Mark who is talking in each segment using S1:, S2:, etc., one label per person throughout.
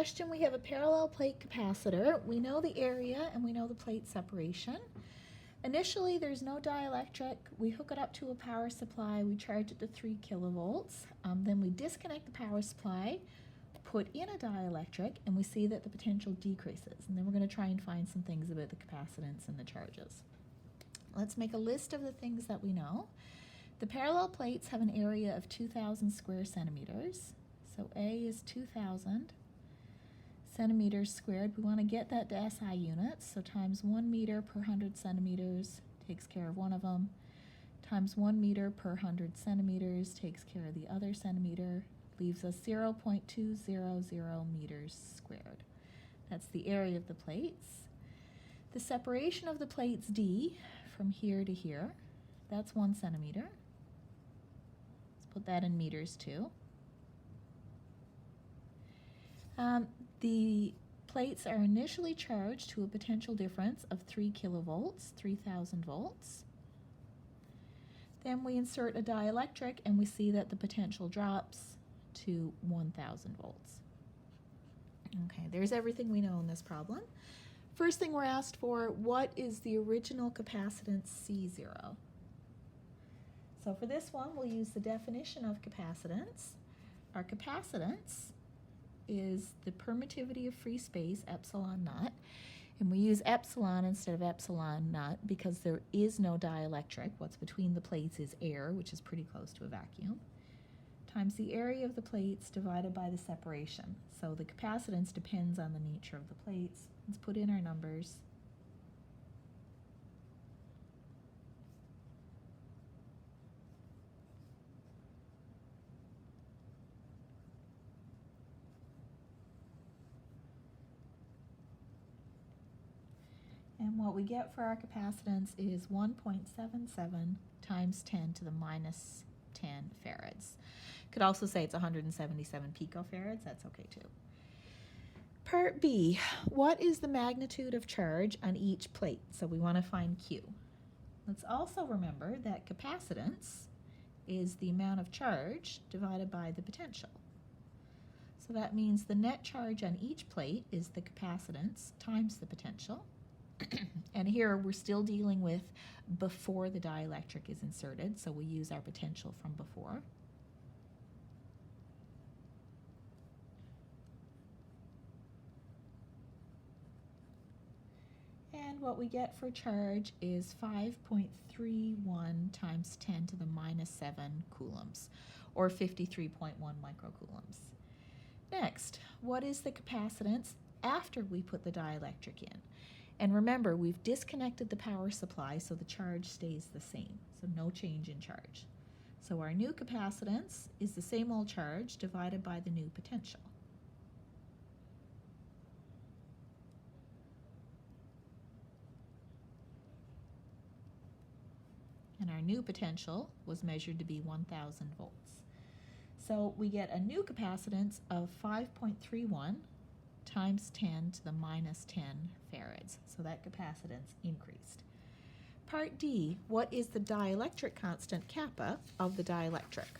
S1: question, we have a parallel plate capacitor. We know the area and we know the plate separation. Initially, there's no dielectric. We hook it up to a power supply. We charge it to 3 kilovolts. Then we disconnect the power supply, put in a dielectric, and we see that the potential decreases. And then we're going to try and find some things about the capacitance and the charges. Let's make a list of the things that we know. The parallel plates have an area of 2,000 square centimeters. So A is 2,000 centimeters squared. We want to get that to SI units, so times 1 meter per 100 centimeters takes care of one of them, times 1 meter per 100 centimeters takes care of the other centimeter, leaves us 0.200 meters squared. That's the area of the plates. The separation of the plates D from here to here, that's 1 centimeter. Let's put that in meters too. The plates are initially charged to a potential difference of 3 kilovolts, 3,000 volts. Then we insert a dielectric and we see that the potential drops to 1,000 volts. Okay, there's everything we know in this problem. First thing we're asked for, what is the original capacitance C0? So for this one, we'll use the definition of capacitance. Our capacitance is the permittivity of free space, epsilon naught, and we use epsilon instead of epsilon naught because there is no dielectric. What's between the plates is air, which is pretty close to a vacuum, times the area of the plates divided by the separation. So the capacitance depends on the nature of the plates. Let's put in our numbers. And what we get for our capacitance is 1.77 times 10 to the minus 10 farads. Could also say it's 177 picofarads. That's okay too. Part B, what is the magnitude of charge on each plate? So we want to find Q. Let's also remember that capacitance is the amount of charge divided by the potential. So that means the net charge on each plate is the capacitance times the potential. And here we're still dealing with before the dielectric is inserted, so we use our potential from before. And what we get for charge is 5.31 times 10 to the minus 7 coulombs, or 53.1 microcoulombs. Next, what is the capacitance after we put the dielectric in? And remember, we've disconnected the power supply so the charge stays the same, so no change in charge. So our new capacitance is the same old charge divided by the new potential. And our new potential was measured to be 1,000 volts. So we get a new capacitance of 5.31 times 10 to the minus 10 farads. So that capacitance increased. Part D, what is the dielectric constant kappa of the dielectric?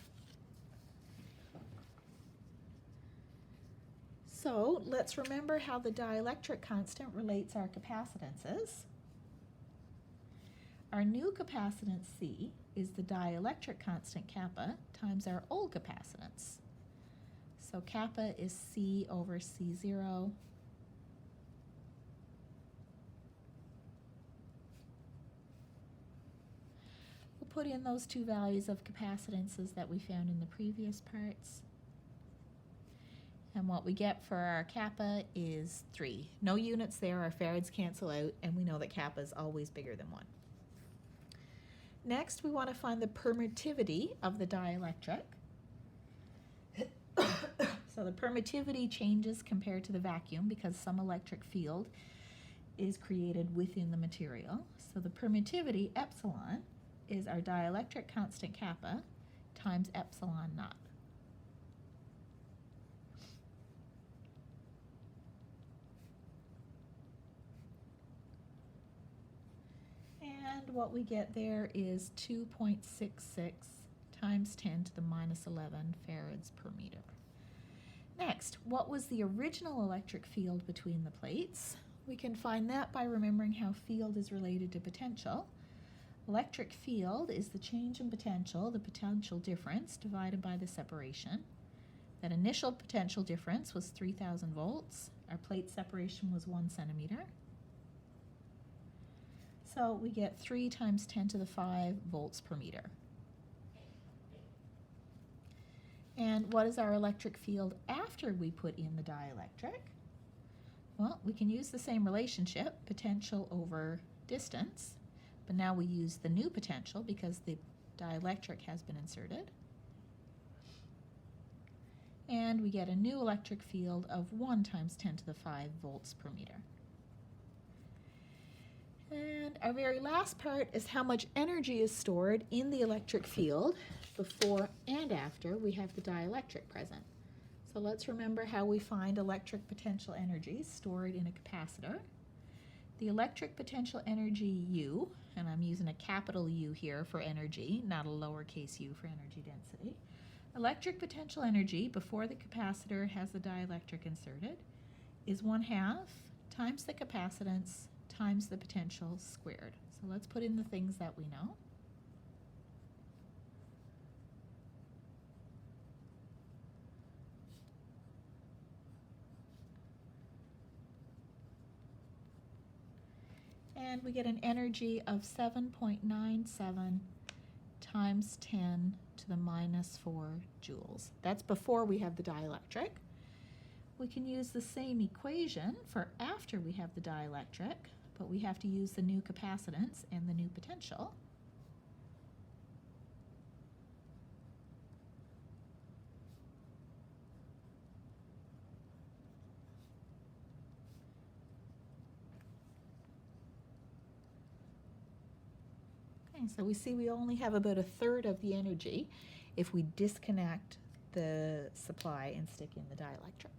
S1: So let's remember how the dielectric constant relates our capacitances. Our new capacitance C is the dielectric constant kappa times our old capacitance. So kappa is C over C0. We'll put in those two values of capacitances that we found in the previous parts. And what we get for our kappa is 3. No units there, our farads cancel out, and we know that kappa is always bigger than 1. Next, we want to find the permittivity of the dielectric. So the permittivity changes compared to the vacuum because some electric field is created within the material. So the permittivity, epsilon, is our dielectric constant kappa times epsilon naught. And what we get there is 2.66 times 10 to the minus 11 farads per meter. Next, what was the original electric field between the plates? We can find that by remembering how field is related to potential. Electric field is the change in potential, the potential difference, divided by the separation. That initial potential difference was 3,000 volts. Our plate separation was 1 centimeter. So we get 3 times 10 to the 5 volts per meter. And what is our electric field after we put in the dielectric? Well, we can use the same relationship, potential over distance, but now we use the new potential because the dielectric has been inserted. And we get a new electric field of 1 times 10 to the 5 volts per meter. And our very last part is how much energy is stored in the electric field before and after we have the dielectric present. So let's remember how we find electric potential energy stored in a capacitor. The electric potential energy U, and I'm using a capital U here for energy, not a lowercase u for energy density. Electric potential energy before the capacitor has the dielectric inserted is 1/2 times the capacitance times the potential squared. So let's put in the things that we know. And we get an energy of 7.97 times 10 to the minus 4 joules. That's before we have the dielectric. We can use the same equation for after we have the dielectric, but we have to use the new capacitance and the new potential. Okay, so we see we only have about 1/3 of the energy if we disconnect the supply and stick in the dielectric.